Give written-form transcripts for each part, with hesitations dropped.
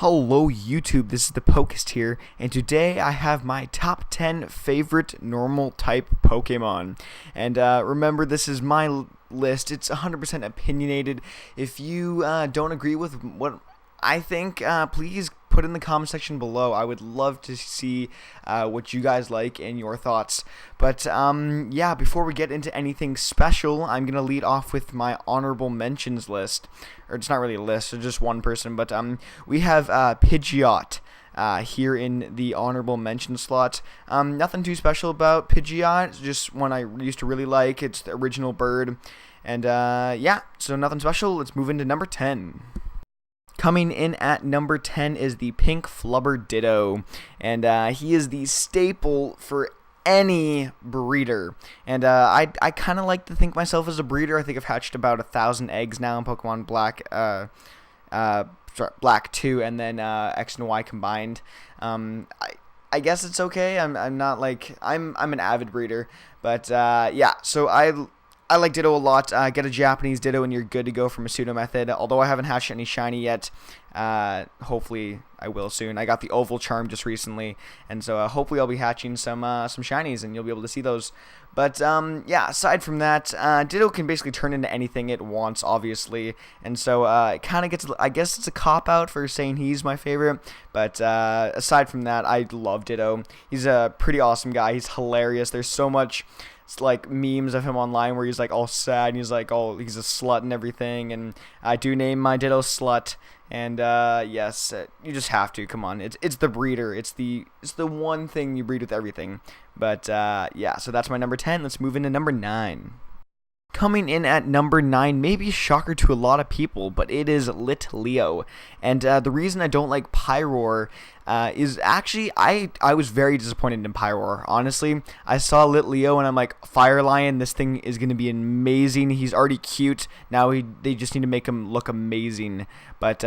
Hello YouTube, this is ThePokeist here, and today I have my top 10 favorite normal type Pokemon. And remember, this is my list. It's 100% opinionated. If you don't agree with what I think, please put in the comment section below. I would love to see what you guys like and your thoughts. But yeah, before we get into anything special, I'm going to lead off with my honorable mentions list. Or it's not really a list, it's just one person. But we have Pidgeot here in the honorable mention slot. Nothing too special about Pidgeot. It's just one I used to really like. It's the original bird. And yeah, so nothing special. Let's move into number 10. Coming in at number 10 is the Pink Flubber Ditto, and he is the staple for any breeder. And I kind of like to think myself as a breeder. I think I've hatched about 1,000 eggs now in Pokemon Black, Black 2, and then X and Y combined. I guess it's okay. I'm not like I'm an avid breeder, but yeah. So I like Ditto a lot. Get a Japanese Ditto and you're good to go from a pseudo method. Although I haven't hatched any shiny yet. Hopefully I will soon. I got the oval charm just recently, and so hopefully I'll be hatching some shinies and you'll be able to see those. But yeah, aside from that, Ditto can basically turn into anything it wants, obviously, and so it kind of gets. I guess it's a cop out for saying he's my favorite, but aside from that, I love Ditto. He's a pretty awesome guy. He's hilarious. There's so much. It's like memes of him online where he's like all sad and he's like, oh, he's a slut and everything. And I do name my Ditto Slut. And yes, you just have to. Come on, it's the breeder. It's the one thing you breed with everything. But yeah, so that's my number 10. Let's move into number 9. Coming in at number 9, maybe a shocker to a lot of people, but it is Litleo. And the reason I don't like Pyroar is actually I was very disappointed in Pyroar. Honestly, I saw Litleo and I'm like, Fire Lion, this thing is going to be amazing. He's already cute. Now they just need to make him look amazing. But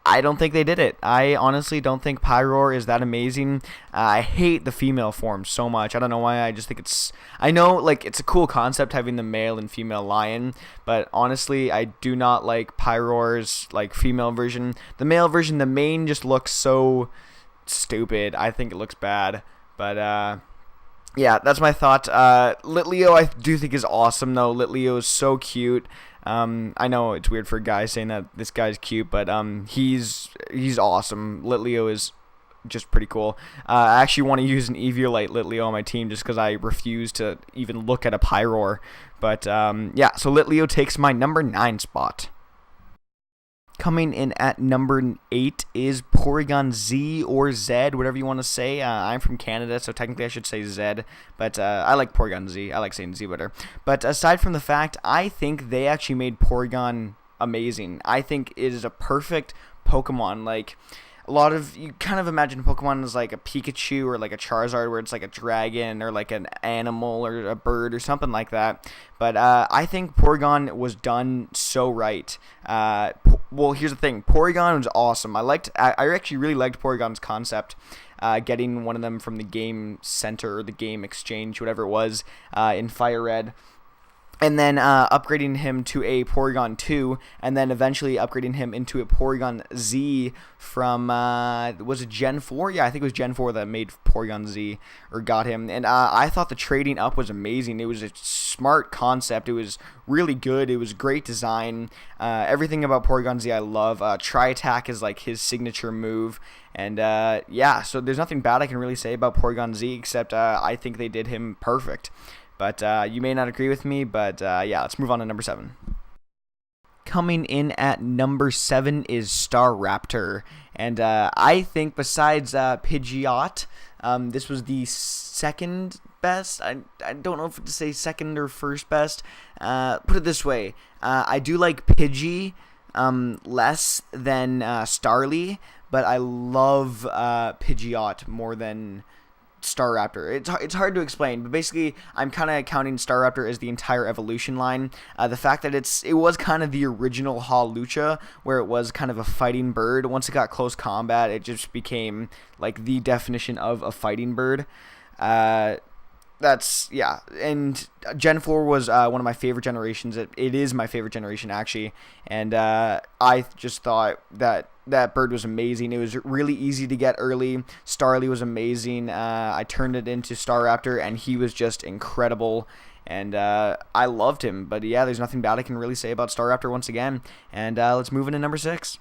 I don't think they did it. I honestly don't think Pyroar is that amazing. I hate the female form so much. I don't know why. I just think I know, like, it's a cool concept having the male and female lion, but honestly, I do not like Pyroar's, like, female version. The male version, the mane just looks so stupid. I think it looks bad. But, yeah, that's my thought. Litleo I do think is awesome, though. Litleo is so cute. I know it's weird for a guy saying that this guy's cute, but he's awesome. Litleo is just pretty cool. I actually want to use an Eevee Litleo on my team just because I refuse to even look at a Pyroar. But yeah, so Litleo takes my number 9 spot. Coming in at number 8 is porygon-z or Z, whatever you want to say. I'm from Canada, so technically I should say Z, but I like porygon-z. I like saying Z better. But aside from the fact, I think they actually made Porygon amazing. I think it is a perfect Pokemon. Like, a lot of, you kind of imagine Pokemon as like a Pikachu or like a Charizard where it's like a dragon or like an animal or a bird or something like that. But I think Porygon was done so right. Well, here's the thing. Porygon was awesome. I actually really liked Porygon's concept. Getting one of them from the game center or the game exchange, whatever it was, in Fire Red. And then upgrading him to a Porygon 2, and then eventually upgrading him into a Porygon-Z from, was it Gen 4? Yeah, I think it was Gen 4 that made Porygon-Z, or got him. And I thought the trading up was amazing. It was a smart concept. It was really good. It was great design. Everything about Porygon-Z I love. Tri-Attack is like his signature move. And yeah, so there's nothing bad I can really say about Porygon-Z, except I think they did him perfect. But you may not agree with me, but yeah, let's move on to number 7. Coming in at number 7 is Staraptor. And I think besides Pidgeot, this was the second best. I don't know if to say second or first best. Put it this way. I do like Pidgey less than Starly, but I love Pidgeot more than Staraptor. It's hard to explain, but basically I'm kind of counting Staraptor as the entire evolution line. The fact that it was kind of the original Hawlucha, where it was kind of a fighting bird. Once it got close combat, it just became like the definition of a fighting bird. That's, yeah, and Gen 4 was one of my favorite generations. It is my favorite generation, actually, and I just thought that that bird was amazing. It was really easy to get early. Starly was amazing. I turned it into Staraptor, and he was just incredible. And I loved him. But yeah, there's nothing bad I can really say about Staraptor once again. And let's move into number 6.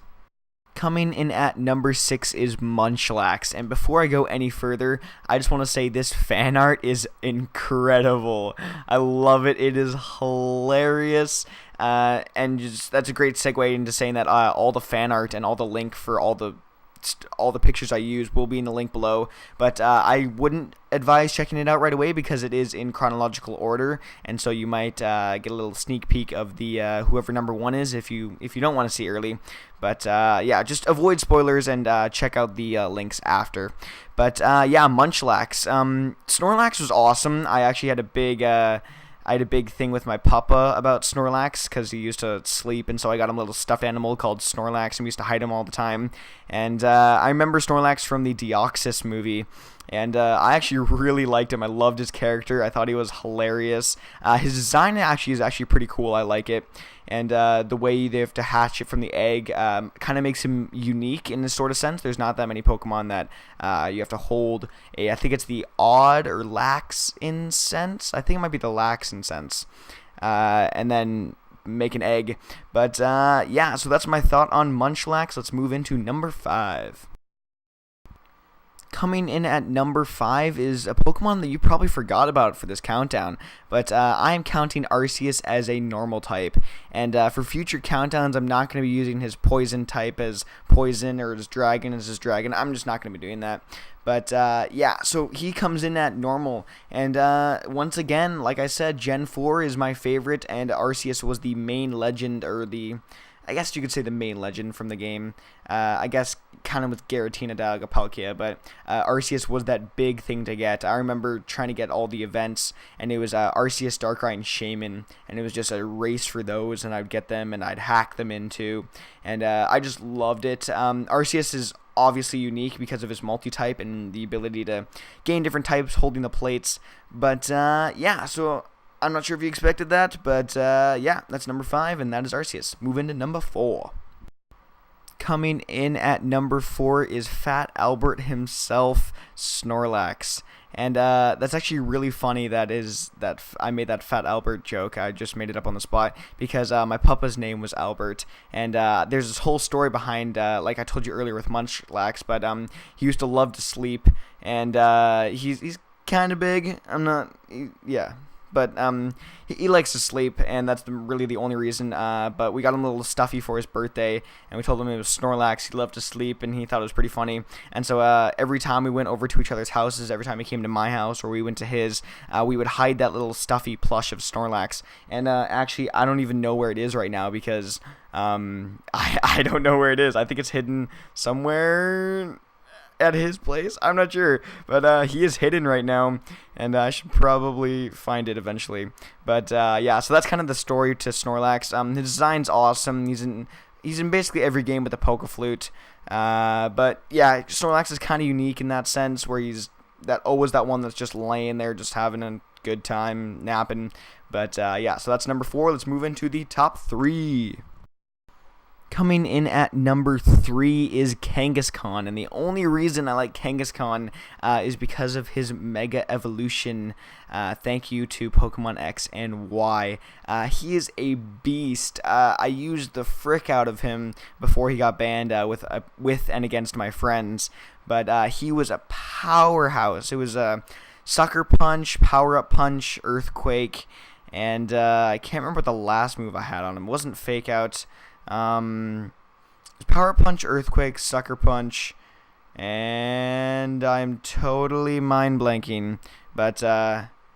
Coming in at number 6 is Munchlax, and before I go any further, I just want to say this fan art is incredible. I love it. It is hilarious, and just that's a great segue into saying that all the fan art and all the link for all the pictures I use will be in the link below, but I wouldn't advise checking it out right away because it is in chronological order, and so you might get a little sneak peek of the whoever number 1 is if you don't want to see early. But yeah, just avoid spoilers and check out the links after. But yeah, Munchlax. Snorlax was awesome. I actually had a big thing with my papa about Snorlax because he used to sleep, and so I got him a little stuffed animal called Snorlax, and we used to hide him all the time. And I remember Snorlax from the Deoxys movie, and I actually really liked him. I loved his character. I thought he was hilarious. His design is actually pretty cool. I like it. And the way they have to hatch it from the egg kind of makes him unique in this sort of sense. There's not that many Pokemon that you have to hold I think it's the odd or lax incense. I think it might be the lax incense. And then make an egg. But yeah, so that's my thought on Munchlax. Let's move into number 5. Coming in at number 5 is a Pokemon that you probably forgot about for this countdown, but I am counting Arceus as a normal type, and for future countdowns I'm not going to be using his poison type as poison or his dragon as his dragon. I'm just not going to be doing that. But yeah, so he comes in at normal, and once again, like I said, Gen 4 is my favorite, and Arceus was the main legend, or I guess you could say the main legend from the game. I guess kind of with Giratina Palkia, but Arceus was that big thing to get. I remember trying to get all the events, and it was Arceus, Darkrai, and Shaman, and it was just a race for those, and I'd get them, and I'd hack them into, and I just loved it. Arceus is obviously unique because of his multi-type and the ability to gain different types holding the plates, but yeah, so I'm not sure if you expected that, but yeah, that's number 5, and that is Arceus. Move into number 4. Coming in at number 4 is Fat Albert himself, Snorlax. And that's actually really funny that I made that Fat Albert joke. I just made it up on the spot because my papa's name was Albert. And there's this whole story behind, like I told you earlier with Munchlax, but he used to love to sleep, and he's kind of big. Yeah. But he likes to sleep, and that's really the only reason. But we got him a little stuffy for his birthday, and we told him it was Snorlax. He loved to sleep, and he thought it was pretty funny. And so every time we went over to each other's houses, every time he came to my house or we went to his, we would hide that little stuffy plush of Snorlax. And actually, I don't even know where it is right now because I don't know where it is. I think it's hidden somewhere at his place. I'm not sure, but he is hidden right now, and I should probably find it eventually. But yeah, so that's kind of the story to Snorlax. His design's awesome. He's in basically every game with the Poke-Flute. But yeah, Snorlax is kind of unique in that sense, where he's always that one that's just laying there, just having a good time, napping. But yeah, so that's number 4. Let's move into the top 3. Coming in at number 3 is Kangaskhan, and the only reason I like Kangaskhan is because of his Mega Evolution. Thank you to Pokemon X and Y. He is a beast. I used the frick out of him before he got banned with and against my friends, but he was a powerhouse. It was a Sucker Punch, Power Up Punch, Earthquake, and I can't remember what the last move I had on him. It wasn't Fake Out. Power Punch, Earthquake, Sucker Punch, and I'm totally mind blanking, but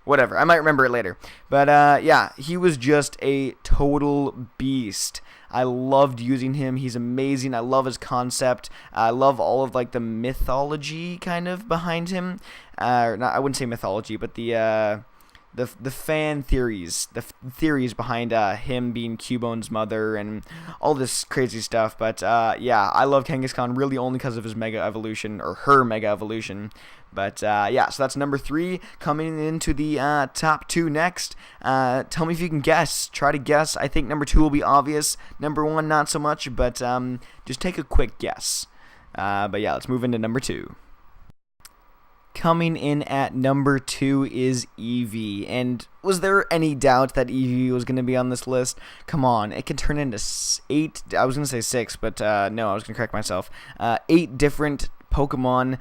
whatever, I might remember it later. But yeah, he was just a total beast. I loved using him. He's amazing. I love his concept. I love all of like the mythology kind of behind him. Not, I wouldn't say mythology, but the the fan theories, theories behind him being Cubone's mother and all this crazy stuff. But yeah, I love Kangaskhan really only because of his Mega Evolution, or her Mega Evolution. But yeah, so that's number 3. Coming into the top 2 next. Tell me if you can guess. Try to guess. I think number 2 will be obvious. Number 1, not so much, but just take a quick guess. But yeah, let's move into number 2. Coming in at number 2 is Eevee. And was there any doubt that Eevee was going to be on this list? Come on, it can turn into 8. I was going to say 6, but no, I was going to correct myself. 8 different Pokemon.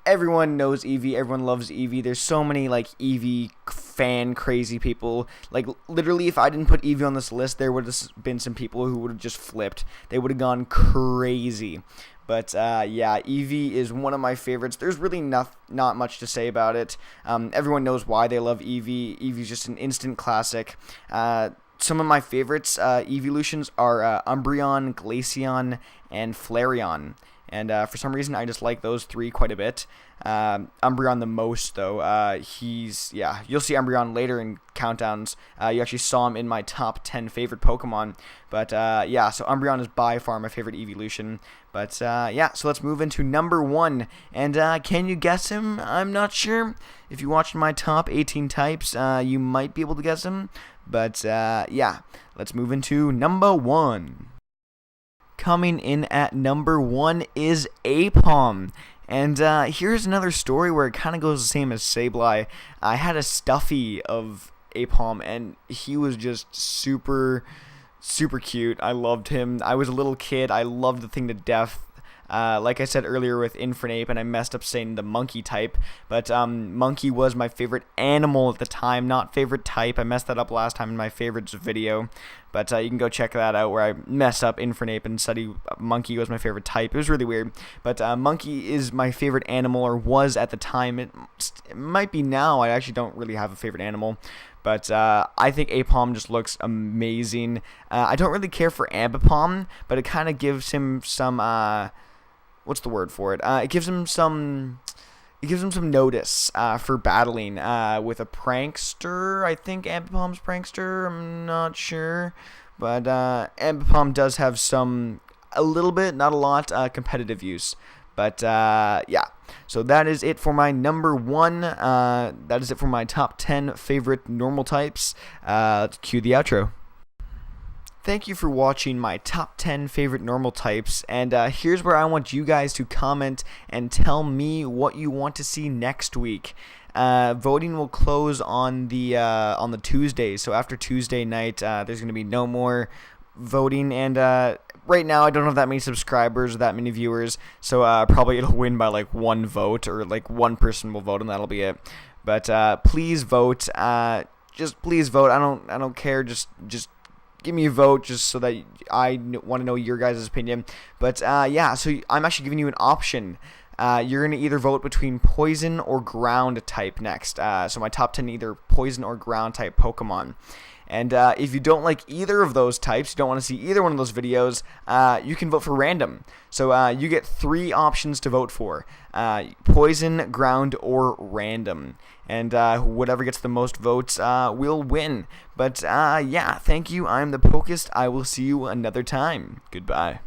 Everyone knows Eevee. Everyone loves Eevee. There's so many like Eevee fan crazy people. Like literally, if I didn't put Eevee on this list, there would have been some people who would have just flipped. They would have gone crazy. But yeah, Eevee is one of my favorites. There's really not much to say about it. Everyone knows why they love Eevee. Eevee's just an instant classic. Some of my favorites evolutions are Umbreon, Glaceon, and Flareon. And for some reason, I just like those 3 quite a bit. Umbreon the most, though. Yeah, you'll see Umbreon later in countdowns. You actually saw him in my top 10 favorite Pokemon. But yeah, so Umbreon is by far my favorite evolution. But yeah, so let's move into number 1. And can you guess him? I'm not sure. If you watched my top 18 types, you might be able to guess him. But yeah, let's move into number 1. Coming in at number 1 is Apom. And here's another story where it kind of goes the same as Sableye. I had a stuffy of Apom, and he was just super cute. I loved him. I was a little kid. I loved the thing to death. Like I said earlier with Infernape, and I messed up saying the monkey type, but monkey was my favorite animal at the time, not favorite type. I messed that up last time in my favorites video, but you can go check that out where I mess up Infernape and study monkey was my favorite type. It was really weird, but monkey is my favorite animal, or was at the time. It might be now. I actually don't really have a favorite animal. But I think Apom just looks amazing. I don't really care for Ambipom, but it kind of gives him some what's the word for it? It gives him some notice for battling with a prankster. I think Ambipom's prankster. I'm not sure, but Ambipom does have a little bit, not a lot, competitive use. But yeah, so that is it for my number 1. That is it for my top 10 favorite normal types. Let's cue the outro. Thank you for watching my top 10 favorite normal types, and here's where I want you guys to comment and tell me what you want to see next week. Voting will close on the Tuesday, so after Tuesday night, there's going to be no more voting, and right now I don't have that many subscribers or that many viewers, so probably it'll win by like 1 vote, or like 1 person will vote, and that'll be it. But please vote. Just please vote. I don't care. Just give me a vote, just so that I want to know your guys' opinion. But yeah, so I'm actually giving you an option. You're going to either vote between poison or ground type next. So my top 10 either poison or ground type Pokemon. And if you don't like either of those types, you don't want to see either one of those videos, you can vote for random. So you get 3 options to vote for. Poison, ground, or random. And whatever gets the most votes will win. But yeah, thank you. I'm ThePokeist. I will see you another time. Goodbye.